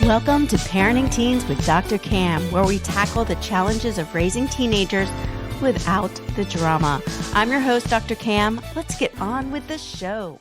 Welcome to Parenting Teens with Dr. Cam, where we tackle the challenges of raising teenagers without the drama. I'm your host, Dr. Cam. Let's get on with the show.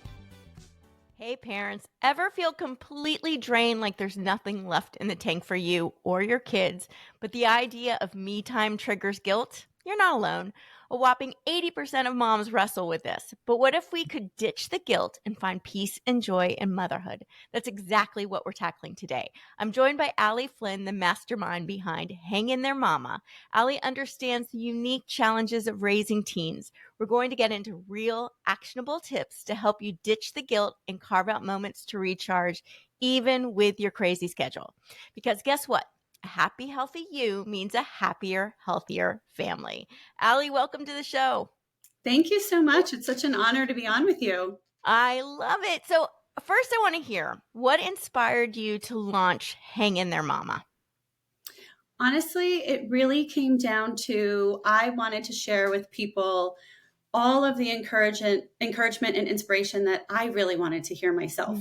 Hey parents, ever feel completely drained, like there's nothing left in the tank for you or your kids, but the idea of me time triggers guilt? You're not alone. A whopping 80% of moms wrestle with this. But what if we could ditch the guilt and find peace and joy in motherhood? That's exactly what we're tackling today. I'm joined by Ali Flynn, the mastermind behind Hang in There Mama. Ali understands the unique challenges of raising teens. We're going to get into real, actionable tips to help you ditch the guilt and carve out moments to recharge, even with your crazy schedule. Because guess what? A happy, healthy you means a happier, healthier family. Ali, welcome to the show. Thank you so much. It's such an honor to be on with you. I love it. So first I want to hear, what inspired you to launch Hang in There Mama? Honestly, it really came down to I wanted to share with people all of the encouragement and inspiration that I really wanted to hear myself,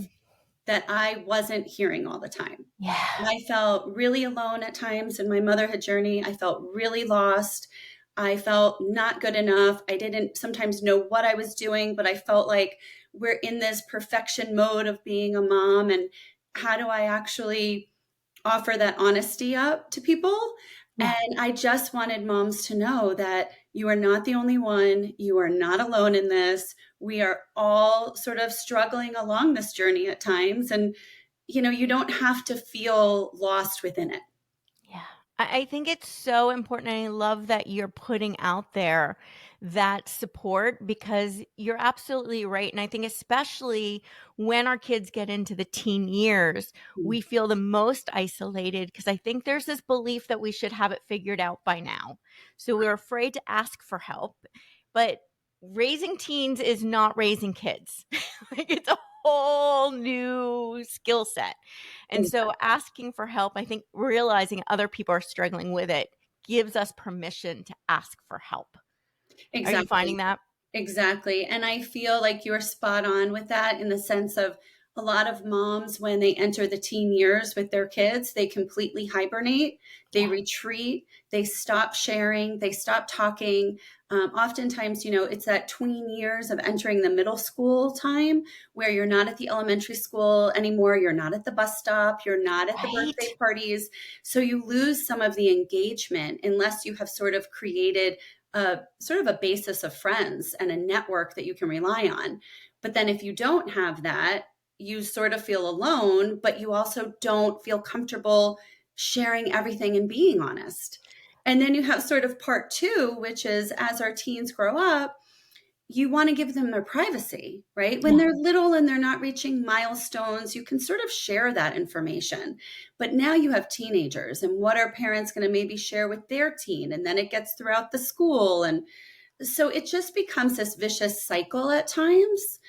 that I wasn't hearing all the time. Yeah. I felt really alone at times in my motherhood journey. I felt really lost. I felt not good enough. I didn't sometimes know what I was doing, but I felt like we're in this perfection mode of being a mom. And how do I actually offer that honesty up to people? Yeah. And I just wanted moms to know that you are not the only one. You are not alone in this. We are all sort of struggling along this journey at times. And, you don't have to feel lost within it. Yeah. I think it's so important. And I love that you're putting out there that support, because you're absolutely right. And I think especially when our kids get into the teen years, we feel the most isolated, because I think there's this belief that we should have it figured out by now. So we're afraid to ask for help. But raising teens is not raising kids. Like, it's a whole new skill set. And so asking for help, I think realizing other people are struggling with it gives us permission to ask for help. Exactly. Are you finding that? Exactly. And I feel like you're spot on with that, in the sense of a lot of moms, when they enter the teen years with their kids, they completely hibernate, they retreat, they stop sharing, they stop talking. Oftentimes, it's that tween years of entering the middle school time where you're not at the elementary school anymore. You're not at the bus stop. You're not at the birthday parties. So you lose some of the engagement unless you have sort of created sort of a basis of friends and a network that you can rely on. But then if you don't have that, you sort of feel alone, but you also don't feel comfortable sharing everything and being honest. And then you have sort of part two, which is, as our teens grow up, you want to give them their privacy, right? When they're little and they're not reaching milestones, you can sort of share that information. But now you have teenagers, and what are parents going to maybe share with their teen? And then it gets throughout the school. And so it just becomes this vicious cycle at times.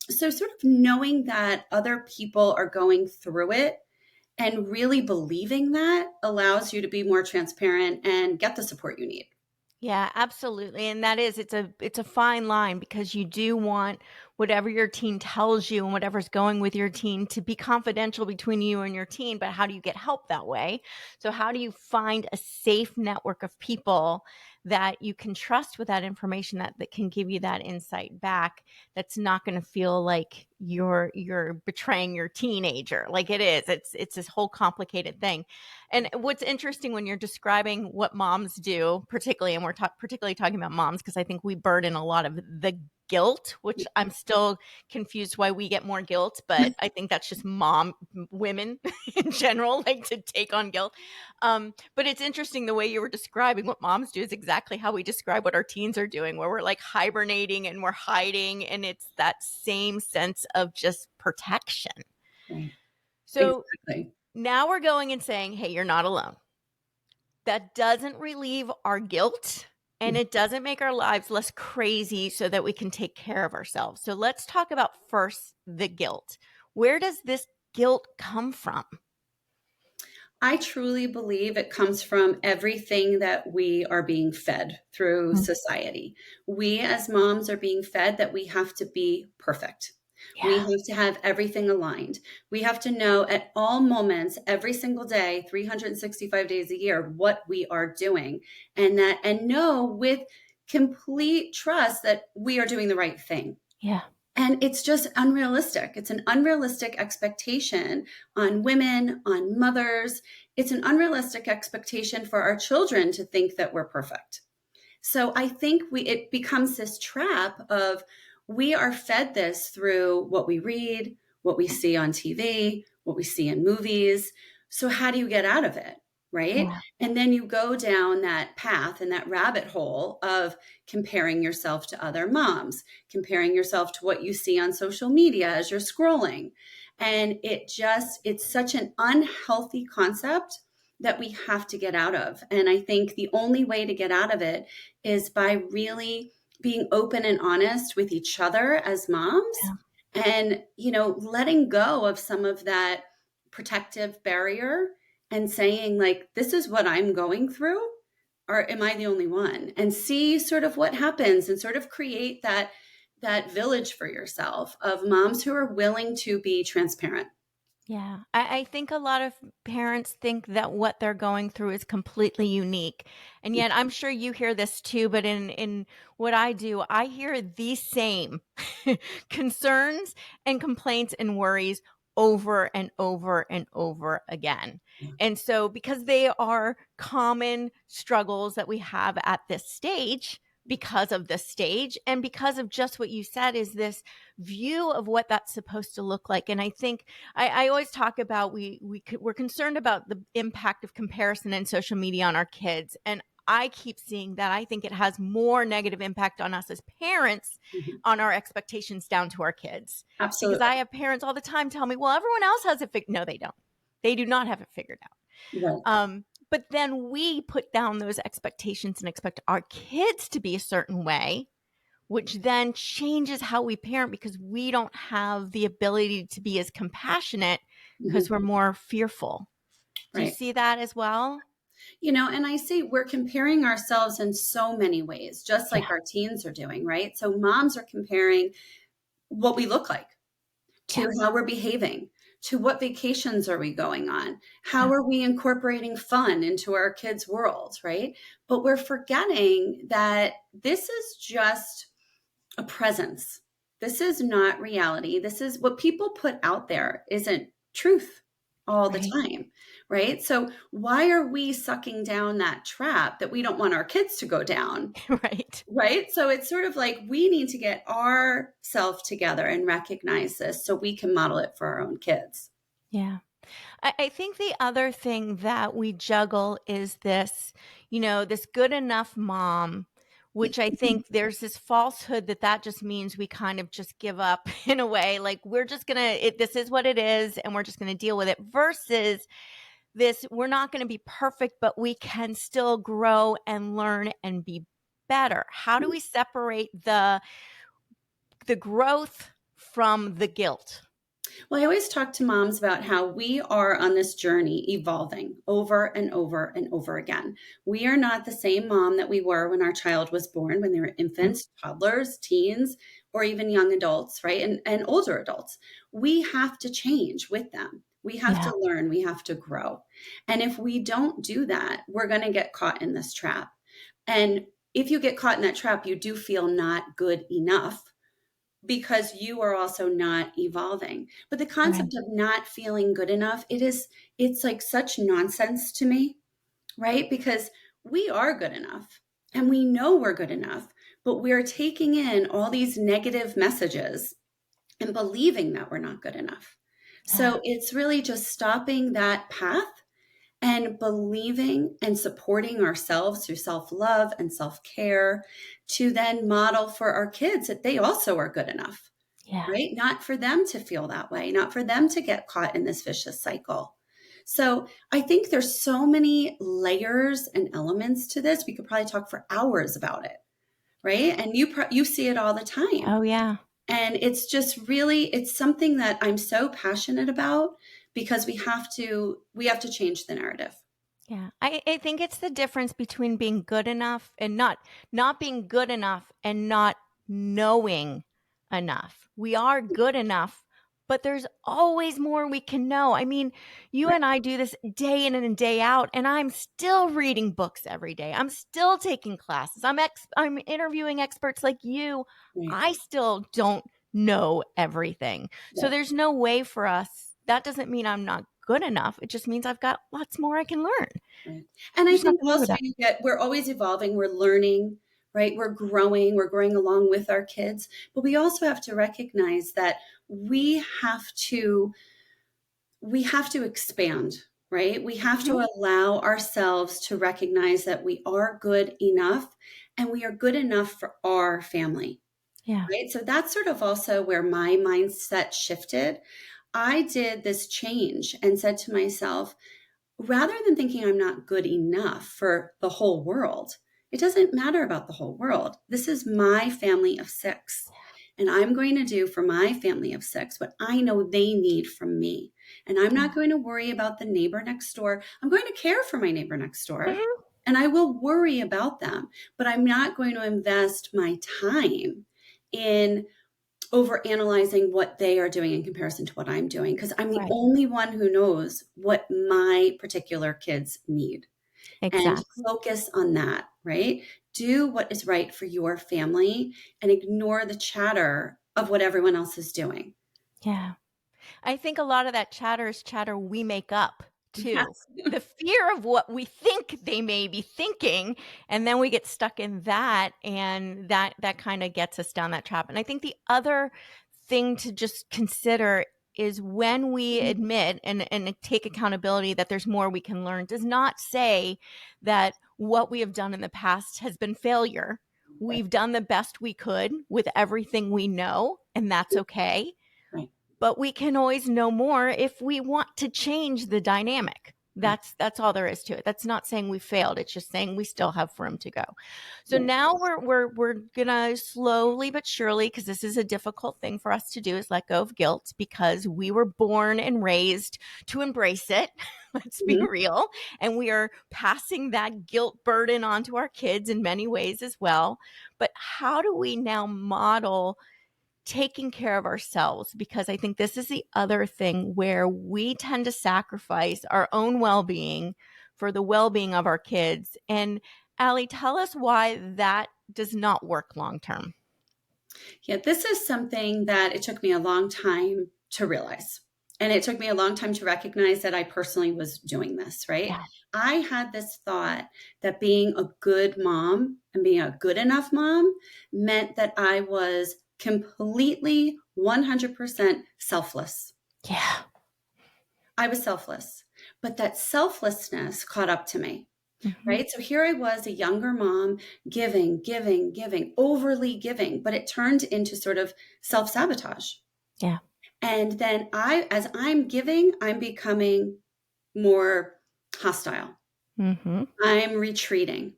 So sort of knowing that other people are going through it and really believing that allows you to be more transparent and get the support you need. Yeah, absolutely. And that is, it's a fine line, because you do want whatever your teen tells you and whatever's going with your teen to be confidential between you and your teen. But how do you get help that way? So how do you find a safe network of people that you can trust with that information, that can give you that insight back, that's not going to feel like you're betraying your teenager like it is. It's this whole complicated thing. And what's interesting when you're describing what moms do, particularly, and we're particularly talking about moms, because I think we burden a lot of the guilt, which I'm still confused why we get more guilt, but I think that's just women in general like to take on guilt. But it's interesting, the way you were describing what moms do is exactly how we describe what our teens are doing, where we're like hibernating and we're hiding, and it's that same sense of just protection. Right. So Exactly. now we're going and saying, hey, you're not alone. That doesn't relieve our guilt, and it doesn't make our lives less crazy so that we can take care of ourselves. So let's talk about first the guilt. Where does this guilt come from? I truly believe it comes from everything that we are being fed through society. We as moms are being fed that we have to be perfect. We Yeah. have to have everything aligned. We have to know at all moments, every single day, 365 days a year, what we are doing, and know with complete trust that we are doing the right thing. Yeah. And it's just unrealistic. It's an unrealistic expectation on women, on mothers. It's an unrealistic expectation for our children to think that we're perfect. So I think it becomes this trap of we are fed this through what we read, what we see on TV, what we see in movies. So how do you get out of it? Right. Yeah. And then you go down that path and that rabbit hole of comparing yourself to other moms, comparing yourself to what you see on social media as you're scrolling. And it's such an unhealthy concept that we have to get out of. And I think the only way to get out of it is by really being open and honest with each other as moms, Yeah. and letting go of some of that protective barrier and saying, like, this is what I'm going through, or am I the only one? And see sort of what happens, and sort of create that village for yourself of moms who are willing to be transparent. Yeah. I think a lot of parents think that what they're going through is completely unique. And yet I'm sure you hear this too, but in what I do, I hear the same concerns and complaints and worries over and over and over again. And so because they are common struggles that we have at this stage, because of the stage and because of just what you said is this view of what that's supposed to look like. And I think I always talk about we're concerned about the impact of comparison and social media on our kids, and I keep seeing that I think it has more negative impact on us as parents, Mhm. on our expectations down to our kids. Because I Absolutely. have parents all the time tell me, "Well, everyone else has it figured." No, they don't. They do not have it figured out. Right. But then we put down those expectations and expect our kids to be a certain way, which then changes how we parent because we don't have the ability to be as compassionate because Mhm. we're more fearful. Do you Right. see that as well? And I say we're comparing ourselves in so many ways, just like Yeah. our teens are doing, right? So moms are comparing what we look like Yeah. to how we're behaving, to what vacations are we going on, how Yeah. are we incorporating fun into our kids' worlds, right? But we're forgetting that this is just a presence. This is not reality. This is what people put out there, isn't truth all the Right. time, right? So why are we sucking down that trap that we don't want our kids to go down, Right. right? So it's sort of like we need to get ourselves together and recognize this so we can model it for our own kids. Yeah. I think the other thing that we juggle is this, this good enough mom, which I think there's this falsehood that that just means we kind of just give up in a way. Like we're just going to, this is what it is, and we're just going to deal with it versus this, we're not going to be perfect, but we can still grow and learn and be better. How do we separate the growth from the guilt? Well, I always talk to moms about how we are on this journey evolving over and over and over again. We are not the same mom that we were when our child was born, when they were Mm. infants, toddlers, teens, or even young adults, right? And older adults. We have to change with them. We have Yeah. to learn, we have to grow. And if we don't do that, we're going to get caught in this trap. And if you get caught in that trap, you do feel not good enough because you are also not evolving. But the Right. concept of not feeling good enough, it's like such nonsense to me, right? Because we are good enough and we know we're good enough, but we're taking in all these negative messages and believing that we're not good enough. Yeah. So it's really just stopping that path and believing and supporting ourselves through self love and self care to then model for our kids that they also are good enough, Yeah. right? Not for them to feel that way, not for them to get caught in this vicious cycle. So I think there's so many layers and elements to this. We could probably talk for hours about it, right? And you see it all the time. Oh, yeah. And it's just really, it's something that I'm so passionate about because we have to change the narrative. Yeah. I think it's the difference between being good enough and not being good enough and not knowing enough. We are good enough, but there's always more we can know. I mean, you Right. and I do this day in and day out, and I'm still reading books every day. I'm still taking classes. I'm interviewing experts like you. Right. I still don't know everything. So Right. there's no way for us. That doesn't mean I'm not good enough. It just means I've got lots more I can learn. Right. And I There's think nothing wrong with also that. you get we're always evolving, we're learning, right? We're growing along with our kids, but we also have to recognize that we have to we have to expand, right? We have Mhm. to allow ourselves to recognize that we are good enough and we are good enough for our family, Yeah. right? So that's sort of also where my mindset shifted. I did this change and said to myself, rather than thinking I'm not good enough for the whole world, it doesn't matter about the whole world. This is my family of six. And I'm going to do for my family of six what I know they need from me. And I'm Yeah. not going to worry about the neighbor next door. I'm going to care for my neighbor next door Mhm. and I will worry about them, but I'm not going to invest my time in over analyzing what they are doing in comparison to what I'm doing because I'm the Right. only one who knows what my particular kids need and Exactly. focus on that, right? Do what is right for your family and ignore the chatter of what everyone else is doing. Yeah. I think a lot of that chatter is chatter we make up too. Yes. The fear of what we think they may be thinking, and then we get stuck in that, and that kinda gets us down that trap. And I think the other thing to just consider is when we admit and take accountability that there's more we can learn, does not say that what we have done in the past has been failure. Right. We've done the best we could with everything we know, and that's okay. Right. But we can always know more if we want to change the dynamic. Right. That's all there is to it. That's not saying we failed. It's just saying we still have room to go. So Right. now we're gonna slowly but surely, because this is a difficult thing for us to do, is let go of guilt because we were born and raised to embrace it. Let's be Mhm. real. And we are passing that guilt burden onto our kids in many ways as well. But how do we now model taking care of ourselves? Because I think this is the other thing where we tend to sacrifice our own well-being for the well-being of our kids. And Allie, tell us why that does not work long term. Yeah, this is something that it took me a long time to realize. And it took me a long time to recognize that I personally was doing this, right? Yeah. I had this thought that being a good mom and being a good enough mom meant that I was completely 100% selfless. Yeah. I was selfless, but that selflessness caught up to me. Hmm. Right? So here I was, a younger mom, giving, giving, giving, overly giving, but it turned into sort of self sabotage. Yeah. And then as I'm giving, I'm becoming more hostile. Hmm. I'm retreating.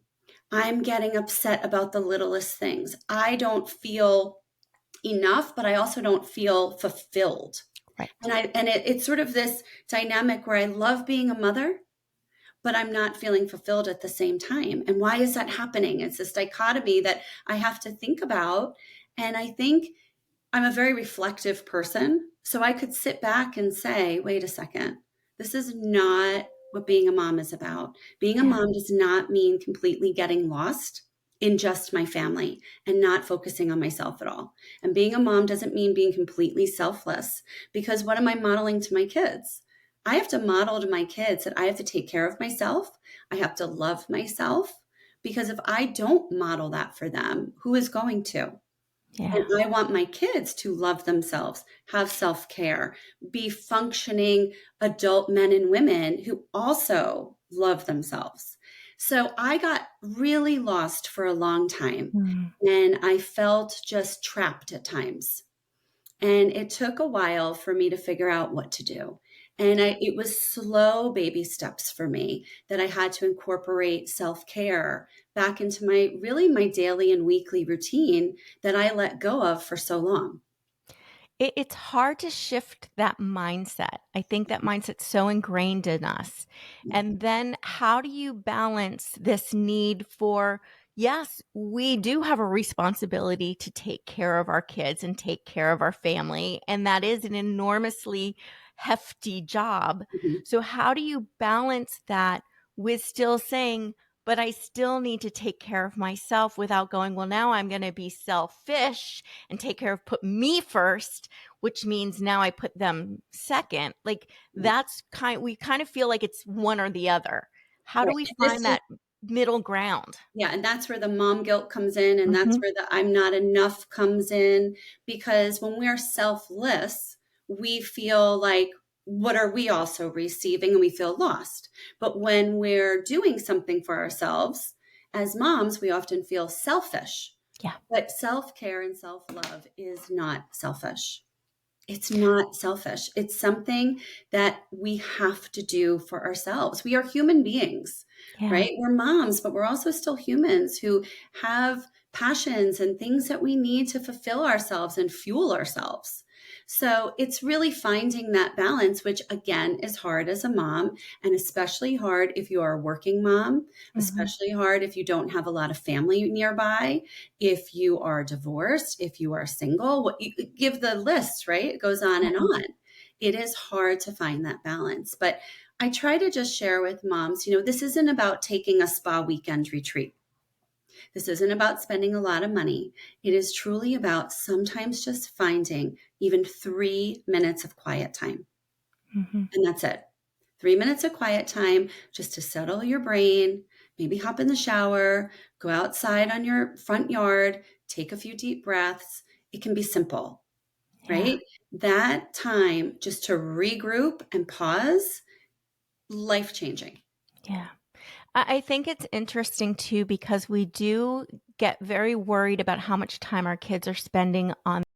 I'm getting upset about the littlest things. I don't feel enough, but I also don't feel fulfilled. Right. It's sort of this dynamic where I love being a mother, but I'm not feeling fulfilled at the same time. And why is that happening? It's this dichotomy that I have to think about. And I think I'm a very reflective person. So I could sit back and say, wait a second, this is not what being a mom is about. Being a Yeah. mom does not mean completely getting lost in just my family and not focusing on myself at all. And being a mom doesn't mean being completely selfless because what am I modeling to my kids? I have to model to my kids that I have to take care of myself. I have to love myself because if I don't model that for them, who is going to? And Yeah. I want my kids to love themselves, have self care, be functioning adult men and women who also love themselves. So I got really lost for a long time Mm. and I felt just trapped at times. And it took a while for me to figure out what to do. It was slow baby steps for me that I had to incorporate self care back into my daily and weekly routine that I let go of for so long. It's hard to shift that mindset. I think that mindset's so ingrained in us. Yeah. And then how do you balance this need for Yes, we do have a responsibility to take care of our kids and take care of our family, and that is an enormously hefty job. Mhm. So, how do you balance that with still saying, but I still need to take care of myself without going, well, now I'm going to be selfish and take care of, put me first, which means now I put them second. Like Right. we kind of feel like it's one or the other. How do Right. we And this find is that middle ground? Yeah, and that's where the mom guilt comes in, and that's Mhm. where the I'm not enough comes in, because when we're selfless, we feel like, what are we also receiving? And we feel lost. But when we're doing something for ourselves, as moms, we often feel selfish. Yeah. But self care and self love is not selfish. It's not selfish. It's something that we have to do for ourselves. We are human beings, Yeah. right? We're moms, but we're also still humans who have passions and things that we need to fulfill ourselves and fuel ourselves. So it's really finding that balance, which again is hard as a mom, and especially hard if you are a working mom, Mhm. especially hard if you don't have a lot of family nearby, if you are divorced, if you are single, what you give the list, right? It goes on and Mhm. on. It is hard to find that balance. But I try to just share with moms, this isn't about taking a spa weekend retreat. This isn't about spending a lot of money. It is truly about sometimes just finding even 3 minutes of quiet time. Mhm. And that's it. 3 minutes of quiet time just to settle your brain, maybe hop in the shower, go outside on your front yard, take a few deep breaths. It can be simple, Yeah. right? That time just to regroup and pause, life changing. Yeah. I think it's interesting too because we do get very worried about how much time our kids are spending on